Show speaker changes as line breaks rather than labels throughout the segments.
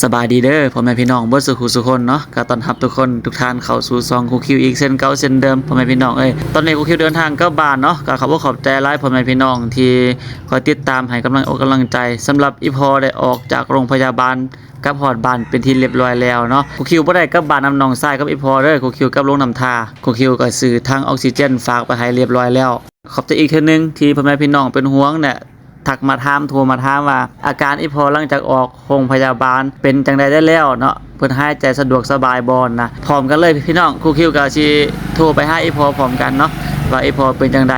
สบายดีเด้อพ่อแม่พี่น้องเบิดสุขุสุคนเนาะก็ต้อนรับทุกคนทุกท่านเข้าสู่ซองคูคิวอีกเช่นเก่าเช่นเดิมพ่อแม่พี่น้องตอนนี้คูคิวเดินทางกลับบ้านเนาะก็ขอบใจหลายพ่อแม่พี่น้องที่คอยติดตามให้กำลังอกกำลังใจสำหรับอีพอได้ออกจากโรงพยาบาลกลับฮอดบ้านเป็นที่เรียบร้อยแล้วเนาะคูคิวบ่ได้กลับบ้านนำน้องชายกับอีพอเด้อคูคิวกลับโรงน้ำทาคูคิวก็ซื้อถังออกซิเจนฝากไปให้เรียบร้อยแล้วขอบใจอีกเทื่อนึงที่พ่อแม่พี่น้องเป็นห่วงเนี่ยทักมาถามโทรมาถามว่าอาการอีพอหลังจากออกโรงพยาบาลเป็นจังไดได้แล้วเนาะเพิ่นหายใจสะดวกสบายบ่นะพร้อมกันเลยพี่น้องครูคิวก็สิโทรไปหาอีพอพร้อมกันเนาะว่าอีพอเป็นจังได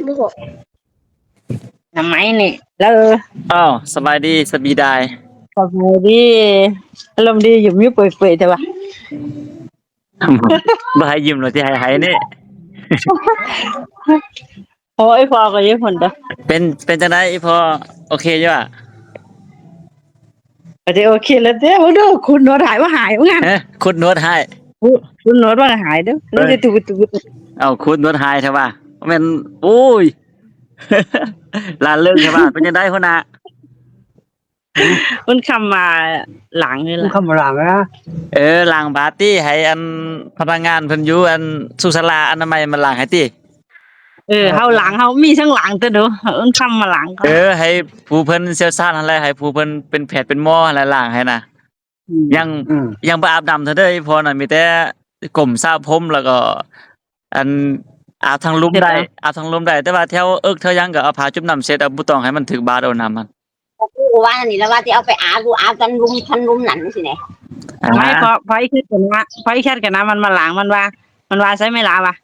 ลูกทำไมนี่แล้ว
อ้าวสบายดีสบีดาย
สบายดีอารมณ์ดีอยู่มีเปื่อยๆแต่ว่า
บ่ให้ยิ้มหรอกที่ให้นี่
โอ้ยพอก็ยังผลต่อ
เป็นจังไดอีพอโอเคอยู่อ่ะ
ก็ได้โอเคแล้วเด้อดูคุณโนดหายว่าหายว่างั้น
คุณนวดให้
คุณโนดว่าหายเด้อนี่จะตูตู
เอ้าคุณนวดให้ใช่ป่ะแม่นโอ้ย ลาเรื่องใช่ป่ะเป็นจังไดพุ่นน่ะ
มันคำมาหลังนี่ล่ะ
คำรามนะ
ล้างปาร์ตี้ให้อันพนักงานเพิ่นอยู่อันสุศาลาอนามัยมาล้างให้ติ
เฮาหลังเฮามีทั้งหลังแต่เด้อมันคำมาหลังเขา
ให้ผู้เพิ่นเชี่ยวชาญหั่นแหละให้ผู้เพิ่นเป็นแพทย์เป็นหมอหั่นแหละล้างให้น่ะยังยังบ่อาบน้ำเท่าเด้อพอน่ะมีแต่ก้มสระผมแล้วก็อันอาบทางลมได้อาบทางลมได้แต่ว่าแถวเอิกแถวหยังก็เอาผ้าจุ่มน้ำเสร็จบ่ต้องให้มันถึกบาดเอาน้ำมัน
กูว่านี่แล้วว่าที่เอาไปอากูอากันรุมทันรุมหนันสิเนี่ย
ไม่พออีกแค่กันนะมันมาหลังมันว่าใช้ไม่ลาวะ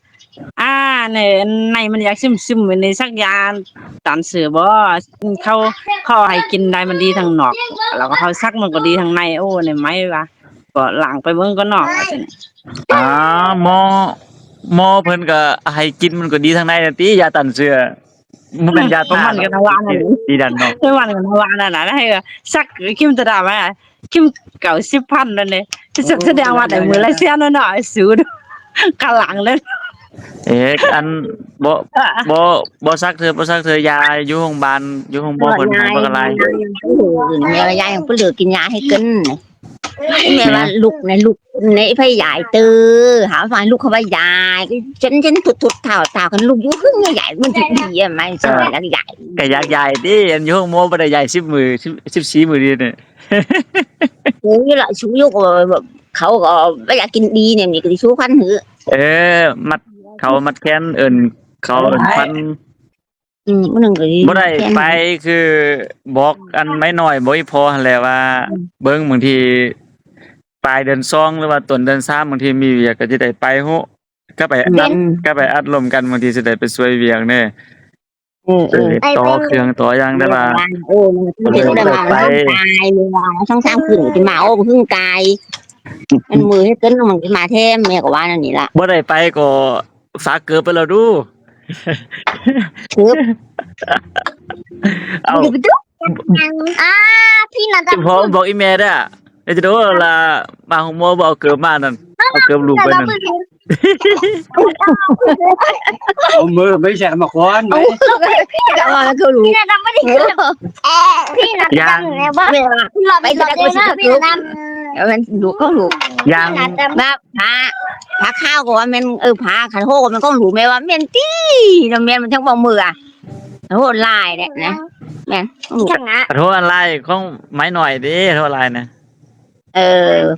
เนี่ยในมันอยากซึมๆในสักยาตันเสือบ่เขาให้กินได้มันดีทางนอกแล้วก็เขาซักมันก็ดีทางในโอ้เนี่ยไหมวะก็หลังไปเบิ่งก็นอก
อ่าหมอเพิ่นก็ให้กินมันก็ดีทางในติยาตันเสือมันเป็นยาต้าน
กันวานั่น
ดีดันเนาะ
มันกันวานั่นน่ะให้ซักคิมตะดามาคิมเก่า10,000นั่นเลยจะแสดงว่าได้มื้อละแสนน้อยสูดกะหลังเลย
อันบ่ซักเธอยาอยู่โรงพยาบาลอยู่โรงหมอเพิ่นให้บ่อะไร
เมื่อยายของผู้เหลือกินยาให้กินแม่ว่าลูกในไผใหญ่ตื้อหาว่าลูกเขาว่าใหญ่ฉันทุดๆเท่ากันลูกอยู่ครึ่งใหญ่มันถึงดีอ่ะมันสวยแล้วใหญ่
ก็อยากใหญ่ติอันอยู่โรงหมอบ่ได้ใหญ่10มื้อ14มื้อนี่น่ะ
โอ้ยล่ะชูยกเขาก็บ่อยากกินดีเนี่ยนี่ก็สิชูพันหือ
มัดเขามัดแขนเขาพัน
มื้อนึงก็
บ่ได้ไปคือบอกอันไม่น้อยบ่อีพอหั่นแหละว่าเบิ่งบางทีปลายเดือน2หรือว่าต้นเดือน3บางทีมีเวียกก็สิได้ไปโฮก็ไปอัดลมกันบางทีสิได้ไปช่วยเวียกแน่ต่อเครื่องต่ออย่างได้ว่า
มันจะได้มาตายเลยว่าช่อง3คืนสิมาโอ้เพิ่งตายมันมือให้กินมันสิมาแท้แม่ก็ว่านั่นนี่ล่ะ
บ่ได้ไปก็ฝากเกือบไปแล้วดูเอา
พี่น่ะ
พอบอกอีแม่เด้อเดี๋ยวจะดูว่ามาของหมอบ่เอาเกือบมานั่นเอาเกือบลูกไปนั่น
เอามือไม่ใช่มาควนไหม
จะมาคือลูกพี่น่ะไม่ได้พี่น่ะยังเนี่ยบ่ไปตะกุสิพี่น่ะมันลูกก็ลูก
ยัง
แบบพาข้าวก็ว่ามันพาขันโฮก็มันก็ลูกแม่ว่าแม่นติแล้วแม่มันทั้งบ่มืออ่ะโหลายเนี่ยนะแม่นลูกจังนะ
โทษอะไรของไม้หน่อยดิโทษอะไรนะ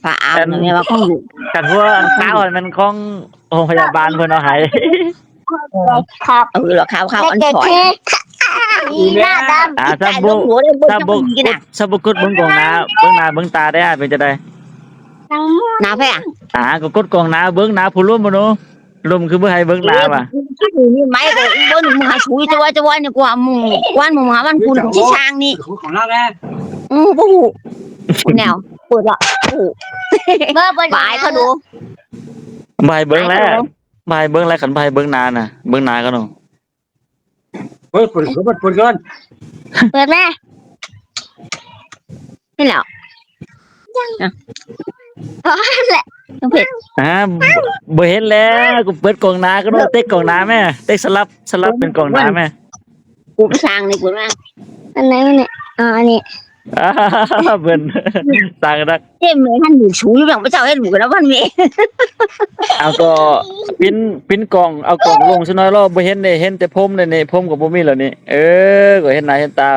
ฝาเอาแม่ว่าของลูก
กันทั่วข้าวมันของโรงพยาบาลเพิ่นเอาให้
ครับหรอข้าวอันถอยหน้าดำ
ถ้าบุกดเบิ่งกองหน้าเบิ่งตาได้เป็นจะได้
หน้าแพ้
ก็กดกองหน้าเบิ่งหน้าผู้ร่วมบ่เนาะลมคือบ่ให้เบิ่งหน้าว่ะ
นี่ไม้ก็บ่มึงหาชุยจะว่านี่กว่ามึงกว่ามึงหามันคุณที่ช้างนี่
ของเราแน่
บ่ฮู้แนวเปิดละโอ้บายเขาดู
บายเบิ่งแล้วคันบายเบิ่งหน้าน่ะเบิ่งหน้าก็เนาะ
เปิดก่อนเ
ปิดแม่นี่แล้ว แหละต้องเผ็ด
บ่เห็นแล้วกูเปิดกล่องน้าก็ต้องเต็กกล่องน้าแม่เต็กสลับเป็นกล่องน้าแม่
กูไปสร้างนี่กูว่าอันไหนมันเนี่ยอันนี้
เบิ่นต่างกัน
เฮ้ยแม่ท่านหนูชูอยู่แบบพระเจ้าให้หนูกันแล้วพันเม
เอาก็ปิ้นกล่องเอากล่องลงซะหน่อยรอบ่เห็นได้เห็นแต่ผมนี่ผมก็บ่มีแล้วนี่ก็เห็นหน้าเห็นตา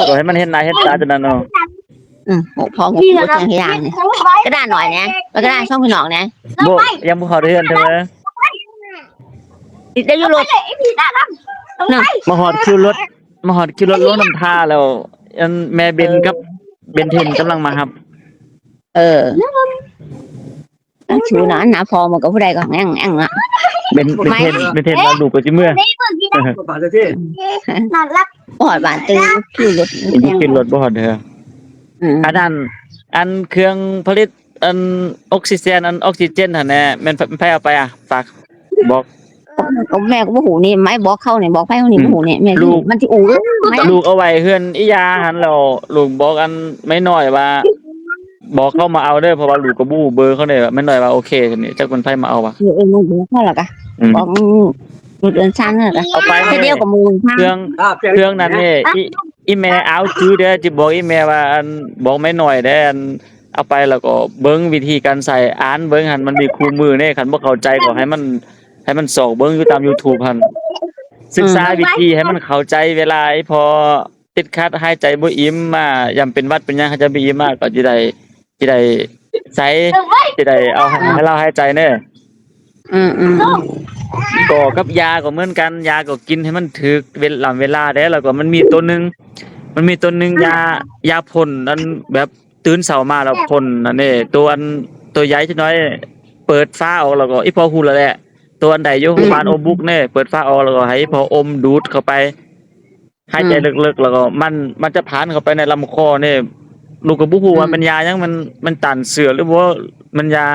ก็ให้มันเห็นหน้าเห็นตาจังนั้นเนาะ
พอกูทางยางเนี่ยกระดาษหน่อยนะแล้วกระดาษช่องพี่น้องนะ
บ่ยังบ่เข้าเรือนใช่มั้ย
ได้ยุโรป
มาฮอดคิวรถลงน้ำท่าแล้วอันแม่เบนกับเบนเทนกำลังมาครับ
ชูนะพอมันก็ผู้ใดก็แง่งละ
เบนเทนเราดูก็สิเมื่อ
บาทที่
ปอดบานตื้อคือรถ
ขึ้นรถบ่ฮอดเด้ออันนั้นอันเครื่องผลิตอันออกซิเจนหั่นแหละแม่นไผเอาไปอ่ะฝากบอก
แม่ก็บ่หูนี่ไม้บอกเข้าเนี่ยบอกไผเขานี่บ่หูเนี่ยแม่มันสิอู่ไม่
ลูกเอาไว้เฮือนอียาหั่นแล้วลูกบอกอันไม่น้อยว่า บอกเขามาเอาเด้อเพราะว่าลูกก็บู้เบอร์เขาได้ว่าไม่น้อยว่าโอเคซั่นนี่จักมันไผมาเอาว่ะ
มึงบอกเข้าหรอกะบอกมึงเดินชั้นน่ะกะ
เอาไป
เดียวกับมึง
เครื่องนั้นนี่อีแม่เอาจื้อเด้อจิบอกอีแม่ว่าอันบอกไม่น้อยเด้ออันเอาไปแล้วก็เบิ่งวิธีการใส่อ่านเบิ่งหั่นมันมีคู่มือเด้คันบ่เข้าใจก็ให้มันสอกเบิ่งอยู่ตาม YouTube หั่นศึกษาวิธีให้มันเข้าใจเวลาพอติดขัดหายใจบ่อิ่มมายามเป็นหวัดเป็นหยังหายใจบ่อิ่มมาก็สิได้ใส่สิได้เอาให้เราหายใจเด้อก็กับยาก็เหมือนกันยาก็กินให้มันถูกเวลาเด้แล้วก็มันมีตัวหนึงยาพ่นอันแบบตื่นเช้ามาแล้วพ่นอันนี้ตัวใหญ่จักหน่อยเปิดฟ้าออกแล้วก็อีพอฮู้แล้วแหละตัวอันใดอยู่ประมาณอมบุกเน่เปิดฟ้าออกแล้วก็ให้พออมดูดเข้าไปหายใจลึกๆแล้วก็มันจะผ่านเข้าไปในลำคอนี่ลูกก็บ่ฮู้ว่ามันยาหยังมันตันเสือหรือว่ามันยา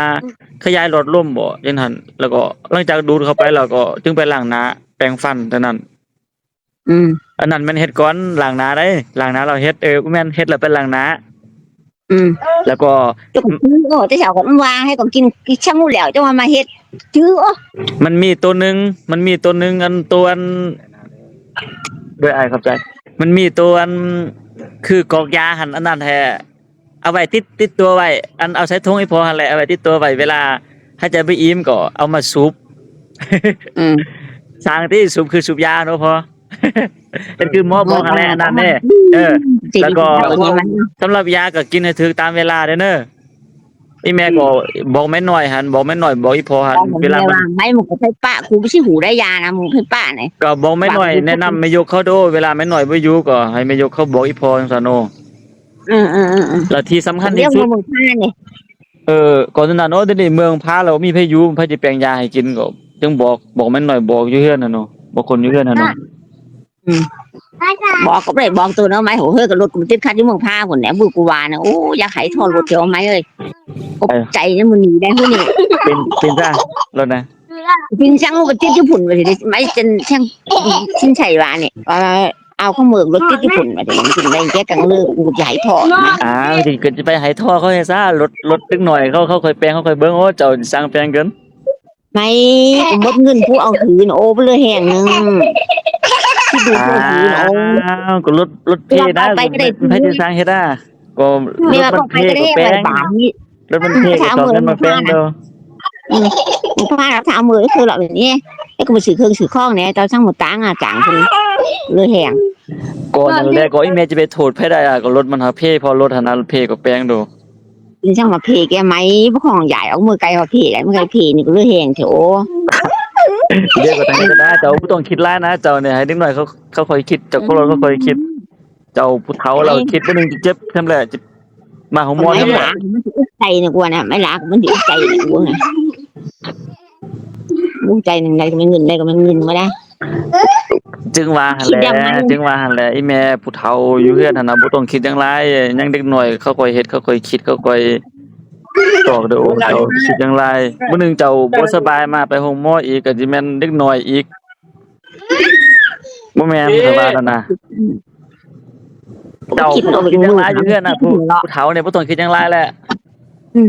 ขยายหลอดลมบ่จังซั่นแล้วก็หลังจากดูดเข้าไปแล้วก็จึงไปล้างหน้าแปรงฟันเท่านั้นอันนั้นมันเฮ็ดก่อนล้างหน้าได้ล้างหน้าเราเฮ็ดแม่นเฮ็ดแล้วไปล้างหน้าแล้วก็
จะก็ซื้อแต่เช้าก็มันวางให้ก็กินช่างหูแล้วจะมาเฮ็ดซื้อ
มันมีตัวหนึงอันตัวอันด้วยอ้ายเข้าใจมันมีตัวอันคือกอกยาหั่นอันนั้นแท้เอาไว้ติดตัวไว้อันเอาใส่ถุงให้พอหั่นแหละเอาไว้ติดตัวไว้เวลาหายใจบ่อิ่มก็เอามาสูบสร้างที่สูบคือสูบยาเนาะพอ เป็นคือหมอบอกหั่นแหละอันนั้นแน่แล้วก็สำหรับยาก็กินให้ถูกตามเวลาเด้อเด้ออีแม่ก็บอกแม่น้อยหั่นบอกแม่น้อยบอกอีพอหั่นเวลามัน
ไม่มึงก็ให้ป้ากูไม่ใช่หูได้ยานะมึงให้ป้าไหน
ก็บอกแม่น้อยแนะนำแม่ยกเขาโดเวลาแม่น้อยบ่อยู่ก็ให้แม่ยกเขาบอกอีพอจังซั่นโนแล้วที่สำคัญที่สุดก่อนหน้านั้นเนาะเดี๋ยวนี้เมืองพาเรามีพายุพาสิแปลงยาให้กินก็จึงบอกแม่น้อยบอกอยู่เฮือนน่ะเนาะบอกคนอยู่เฮือนน่ะเนาะ
บอกก็ได้บอกตัวเนาะไม้หัวเฮ้ยกับรถกูติดขัดอยู่เมืองพาพุ่นแหนบุกูวานะโอ้อยากให้ทอดรถเดี๋ยวไม้เอ้ยใจเนี่ยมันหนีได้พุ่นนี่
เป็นซะรถนะ
เป็นช่างรถติดญี่ปุ่นไปดิไม่จนช่างชิ้นชัยวานี่เอาข้าวเมืองรถติดญี่ปุ่นมาดิจริงได้แค่กังเลือกกูใหญ่ทอด
จริงเกินจะไปให้ทอเขาให้ซะรถตึกหน่อยเขาค่อยแปลงเขาค่อยเบิ่งโอ้เจ้าสร้างแปลงเกิน
ไม่หมดเงินผู้เอาถือโอ้ไปเลยแห่งนึงที่ดูผู้ถือโอ้
ก็รถเท่ได้ให้จะสร้างเฮ็ดก็รถมันเท่ก็แปลงรถมันเท่ก็สอนกันมาแปลงเด้อ
ผ้าทำมือคือแบบนี้ไอ้ก็มาสื่อเครื่องสื่อข้องเนี่ยตอนช่างหมดตังจ่างคนเลยแห่ง
ก่อนนั่นแหละก็อีเมจะไปโทษไผได้ก็รถมันหาเพพอรถหาเพก็แปลงดู
นี่ช่างมาเพแกไหมพวกของใหญ่เอามือไกลพอเพได้มือไกลเพนี่ก็เลยแห่งเถอะ
เรียกว่าตั้งก็ได้เจ้าบ่ต้องคิดหลายนะเจ้าเนี่ยให้เด็กน้อยเขาค่อยคิดเจ้าก็รถเขาค่อยคิดเจ้าผู้เฒ่าเราคิดบ่นึงจะเจ็บซั่นแหละมาของมอนนั่นแหละ
มันสิอึดใจนี่กว่านะไม่ลามันสิอึดใจนี่กว่านะมุ้งใจนึงได้ก็มันเงินได้ก็มันเงินมาได้
จึงว่าหั่นแหละอีแม่ผู้เฒ่าอยู่เฮือนหั่นน่ะบ่ต้องคิดจังไรยังเด็กน้อยเขาค่อยเฮ็ดเขาค่อยคิดเขาค่อยตอกเด้อเจ้าคิดจังไรมื้อนึงเจ้าบ่สบายมาไปโรงหมออีกก็สิแม่นเด็กน้อยอีกบ่แม่นว่านั่นน่ะ เจ้า
คิด
บ่
ตั
ต้
ว
อง
เป็น
คิดจัง
มือ
ไรอยู่เฮือนน่ะผู้เฒ่าเนี่ยบ่ต้องคิดจังไรแหละ
อืม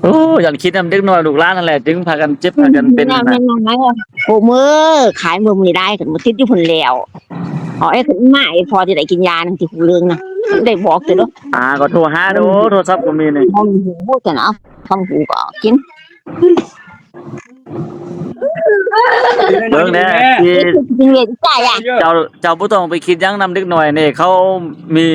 โอ้อยากคิดนำเด็กน้อยลูกหลานนั่นแหละจึงพากันเจ็บพากันเป็นนั่น
แม่
น่ะ
นโอ้มือขายมือมือได้กันมาติดอยู่พุ่นแล้วอ๋อไอ้ขึ้นมาไอ้พอที่ได้กินยานั่นที่หูเรื่องนะได้บอกตัวเนาะ
ก็โทรหาดูโทรศัพท์ก็มีนี่
มองหูแต่เนาะฟังหูก็กิน
เบิ่งแน่ที่
จริงเลยใจอ่ะ
เจ้าบ่ต้องไปคิดหยังนำเด็กน้อยนี่เขามี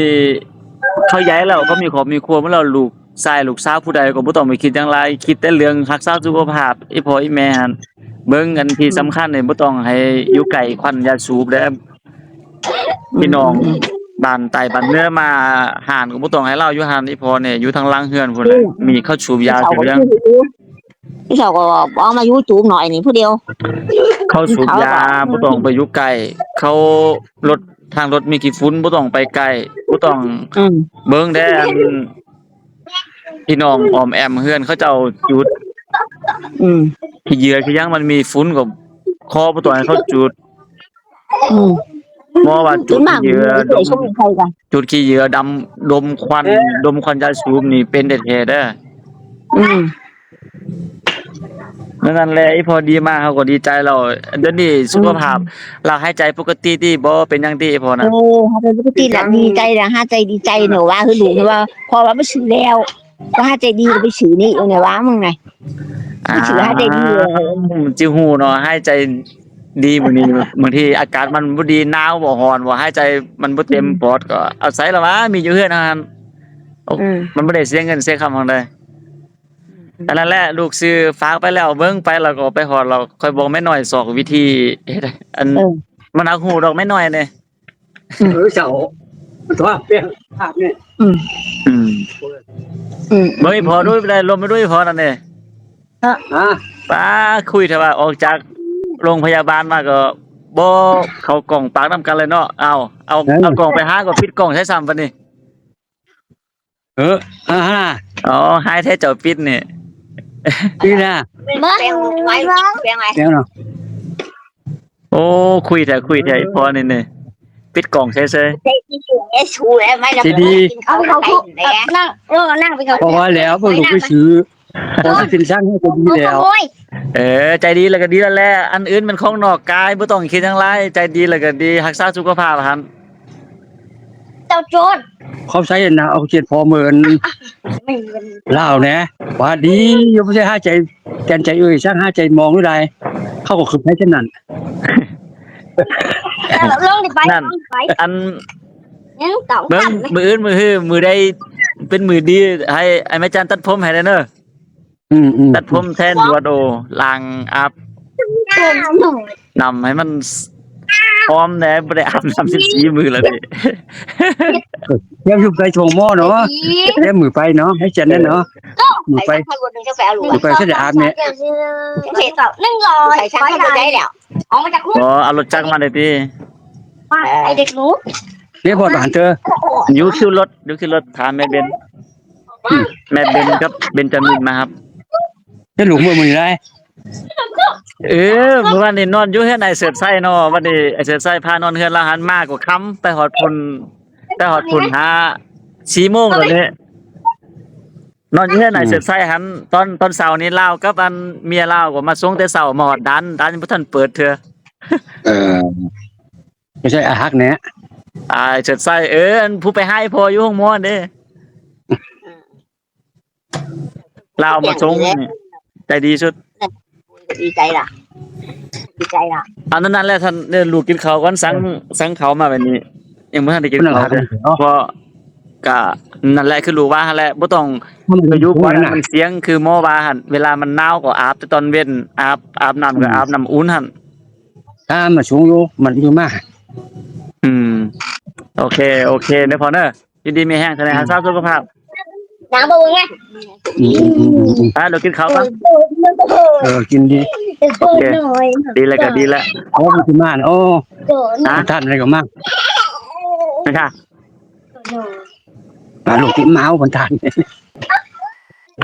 เขาใหญ่แล้วเขามีครอบมีครัวมาแล้วลูกชายลูกสาวผู้ใดก็บ่ต้องไปคิดจังไรคิดแต่เรื่องรักษาสุขภาพอีพ่ออีแม่หั่นเบิ่งอันที่สำคัญนี่บ่ต้องให้อยู่ใกล้ควันยาสูบเด้อพี่น้องบ้านใต้บ้านเหนือมาหานก็บ่ต้องให้เราอยู่หานอีพ่อเนี่ยอยู่ทางหลังเฮือนพุ่นน่ะมีเขาสูบยาสูบหยัง
พี่สาวก็บอกมาอยู่จูบหน่อยนี่ผู้เดียว
เขาสูบยาบ่ต้องไปอยู่ไกลเขารถทางรถมีกี่ฝุ่นบ่ต้องไปไกลบ่ต้อง
อืม
เบิ่งแด้อันพี่น้องออมแอมเฮือนเขาเจ้าจุด
อืม
ขี้เหยื่อคือหยังมันมีฝุ่นกับคอบ่ต้องให้เขาจุด
อืม
เพราะว่าจุ
จุ
ด
ดมาก
ขี้เหยื่อ
เลยช่วงใครกัน
จุดขี้เหยื่อดมควันยาสูบนี่เป็นแท้ๆเด้อ
อืม
นั่นแหละอีพอดีมากเขาก็ดีใจแล้วเดี๋ยวนี้สุขภาพเราหายใจปกติที่บ่เป็นหยังที่พอนะ
โอ้ฮาใจปกติแหละดีใจนะฮาใจดีใจหนูว่าคือหนูว่าพอว่าไม่ซื้อแล้วก็ฮาใจดีไปซื้อนี่เอาเนี่ยว่ามึงไง ถือหายใจดีเลย
จิฮู้เนาะหายใจดีมื้อนี้บางทีอากาศมันบ่ดีหนาวบ่ร้อนบ่หายใจมันบ่เต็มปอดก็เอาใส่ละวะมีอยู่เฮือนหั่น
อืม
มันบ่ได้เสียเงินเสียคำาจังไดอันนั้นแหละลูกซื้อฝากไปแล้วเบิ่งไปแล้วก็ไปฮอดเราค่อยบอกแม่น้อยสอกวิธีเฮ็ดอันมันเอาฮู้ดอกแม่น้อยนี่
เสาตัวเปลี่ยนภาพนี่
อืม
อืม
เบิ่งอีพอด้วยไปได้ลมไปด้วยอีพอนั่นนี่
อ่ะ
ป้าคุยเถอะว่าออกจากโรงพยาบาลมาก็บ่เข้ากล่องปากนํกันเลยเนาะเอากล่องไปหาก็ปิดกล่องใช้ซ้ำบัดนี้
อ่าฮะ
อ๋อหายแท้เจ้าปิดนี่
นี่นะ
แปลงไว้แปลงไว้
เดี๋ยวเนาะ
โอ้คุยเถอะอีพอนี่ปิดกล่องเฉย
ใจดีเอสชูแล้วไม่ละเอาเขานั่งนั่งไปเขา
เพราะว่าแล้วพวกลูกไปซื้อพอสินช่างให้ก็ดีแล้ว
ใจดีแล้วก็ดีแล้วแหละอันอื่นมันของนอกกายบ่ต้องคิดจังไรใจดีแล้วก็ดีรักษาสุขภาพหั่น
เจ้าโจร
เขาใช้นะเอาเกียรติพอเหมือน
ไม่เงิน
เล่านะว่าดีอยู่ไม่ใช่ห้าใจแกนใจช่างห้าใจมองด้วยใดเข้าก็คือให้เช่นนั้น
ลงดิไปไป
อัน
ยังต่อ
เบิ่งมืออื่นมือใดเป็นมือดีให้แม่จันตัดผมให้ได้เด้อ ตัดผมแทนหัวโดล้างอาบนำให้มันพร้อมแน่บ่ได้อาบน้ำ14มื้อแล้วนี่
เยี่ยมยุบไปชงหม้อเนาะเยี่ยมมือไปเนาะให้เจนนั่นเนาะมือไป มือไปเสด็จอาบเนี่ย
เสียต่อ100ใส่ช่างเขาได้แล้วออกมาจากคุก
บ่เอารถจักรมาได้ติ
ไอเด็กรู้
เรียกบอดหานเจอ
อยู่คิวรถถามแม่เบนกับเบนจามินมาครับ
ให้หลุมมือได้
เมื่อวานนี้นอนอยู่เฮือนไอ้เสิร์ชไส้เนาะวันนี้ไอ้เสิร์ชไส้พานอนเฮือนแล้วหันมากกว่าค่ำไปฮอดพุ่นหา4 โมงแล้วนี่นอนอยู่เฮือนไอ้เสิร์ชไส้หันตอนเช้านี้ลาวกับอันเมียลาวก็มาส่งแต่เช้ามาฮอดดันยังบ่ทันเปิดเทื่อ
ไม่ใช่อาฮักเนี่ย
ไอ้เสิร์ชไส้อันผู้ไปให้พออยู่ห้องหมอเด้ลาวมาส่งนี่ใจดีสุด
ดีใจล่ะ
อันนั้นแหละท่านลูกกินข้าวก่อนสั่งข้าวมาแบบนี้ยังบ่ทันได้กิน
นั่ง
ข้าว
หัก
เลย
เนาะ
เพราะก็นั่นแหละคือรู้ว่าหั่นแหละบ่ต้องไปอยู่ก่อนมันเสียงคือหมอว่าหั่นเวลามันหนาวก็อาบแต่ตอนเว้นอาบน้ำก็อาบน้ำอุ่นหั่น
ถ้ามาสูงอยู่มันอยู่มาก
โอเคเด้อพ่อเด้อยินดีมีแห้งแสดงรักษาสุขภาพ
น้ำบ่ไง
เรากินข้าวกัน
กินดี
โอเคดีแล้วก็ดีแล้ว
โอ้มันคือมากโอ้ท่านอะไรก็มาก
นะคะ
ลูกที่เมาบนท่าน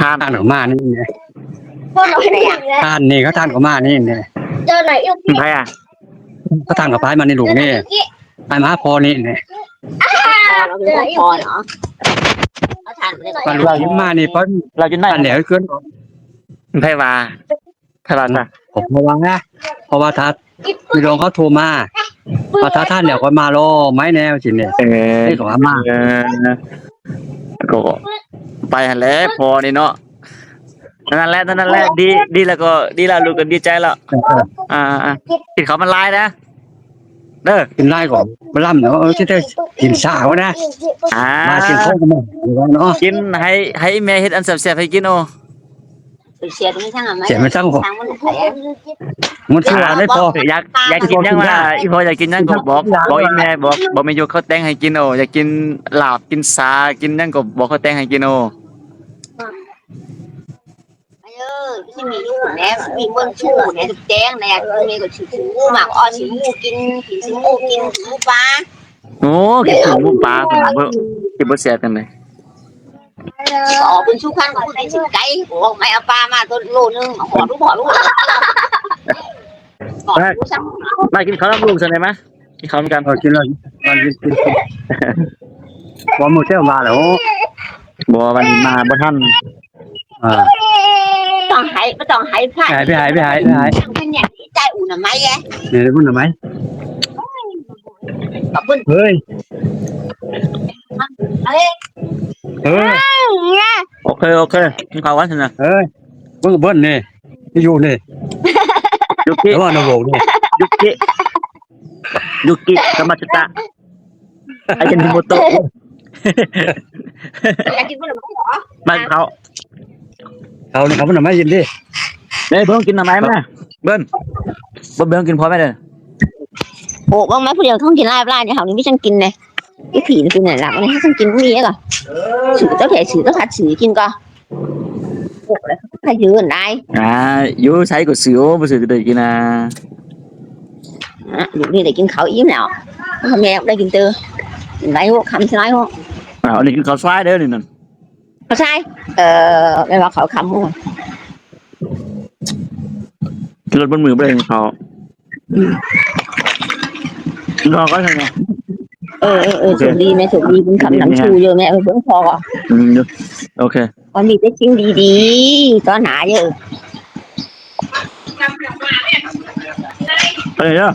ทาน
ท่านก็มานี่ไง
พ่อหน่อยนะ
ท่านนี่เขาท่านก็มานี่ไง
เจอหน่อย
ใครอ่ะ
เขาท่านก็พายมาในหลุมนี่พายมาพอนี่ไง
เป็นพวกพอเนาะเขาทานไม่ได้
ปันเรายิ้มมานี่เพราะ
เราจะได้
อันเหลวเกิน
ไผว่าจ้ะ
ผมระวังนะเพราะว่าถ้าพี่รองเขาโทรมาพอถ้าท่านเดี๋ยวคนมารอไม้แนวสิเนี่ย
เออ
นี่ของอาม่า
ก็ไปหั่นแหละพอนี่เนาะนั่นแหละดีแล้วก็ดีแล้วลูกก็ดีใจแล้วกินข้าวมันลายนะเด้อ
กินได้ก่อนมาล่ำเนาะจะได้กินสาวนะมากินข้าวกันเนาะ
กินให้แม่เฮ็ดอันแซ่บๆให้กินโอ
เสียตรงนี้ช่างอ่ะไหม
เสียไม่ตั้งก่อน
ช่างมันใส่
มันสว่างได้พอ
อยากกินยังว่าอีพ่ออยากกินยังก็บอกอีแม่บอกแม่ยกเขาแต่งให้กินโออยากกินลาบกินสากินยังก็บอกเขาแต่งให้กินโอ
ที่มีลูกแน่มีเบิ้งชู้แน่แจ้งแน่มีก็ชื่อหมักอ้อชิมูกินชิมูกินชิมูปลา
โอ้กินหมูปลาผมกินบ่แซ่บจังได๋
อ๋อเป็นชู้ขั้นของไอ้ชิไก่โอ้ไม่เอาปลามาตัวโลนึงหอรู้
มากินข้าวกับลูกซั่นได้มั้ยกินข้าวกัน
กินเลยมันกินพอหมดเที่ยวมาแล้ว
บ่วันนี้มาบ่ทัน
ต้องให้พลาด
หาย
เป็นอย่างนี้ใจอุ่นไหมแก
เนี่ยพูดหน่อยไหม
ขอบคุณ
เฮ้ย
เฮ้ย
เฮ้ย
โอเคกินข้าวกันซั่นน่ะ
เฮ้ยเบิ้งเบิ้ลนี่อยู่นี่
ยุกิ
แล้วว่าโนโวนี่
ยุกิสมัชตะไอ้ยันฮิโมโตะ
อยากกินมันหรอ
มาเขา
เขาเนี่ยเขาเป็นหน่อไม้ยินดิ
เด้เบิ่งกินหน่อไม้มั้ยเบิ่นบ่เบิ่งกินพอไหมเด้อ
โอ้บางแม่ผู้เดียวท้องกินลาบเนี่ยเขานี่ไม่ช่างกินเลยไอ้ผีนี่เป็นไหนล่ะมันให้ช่างกินพวกนี้ก่อนสื่อเจ้าแผลสื่อเจ้าผัดสื่อกินก็โอ้แล้วใครยืนได้
อยู่ใช้ก็สิโอบ่สิได้กินนะ
ลูกนี่ได้กินข้าวอิ่มแล้วทำไงได้กินเตอกินไรหัวคำใช่ไรหัว
อันนี้กินข้าวซอยเด้อนี่นั่น
ใช่ไม่ว่าเขาคำหัว
กินรถบนมือบ่ได้กินข้าวกินข้าวก็ใช่ไง
สุดดีแม่สุดดีคุณคำหนังชูเยอะแม่เพิ่งพอ
โอเค
วันนี้ได้ชิ้นดีๆตอนหาเยอะ
ไปเลยเด้อ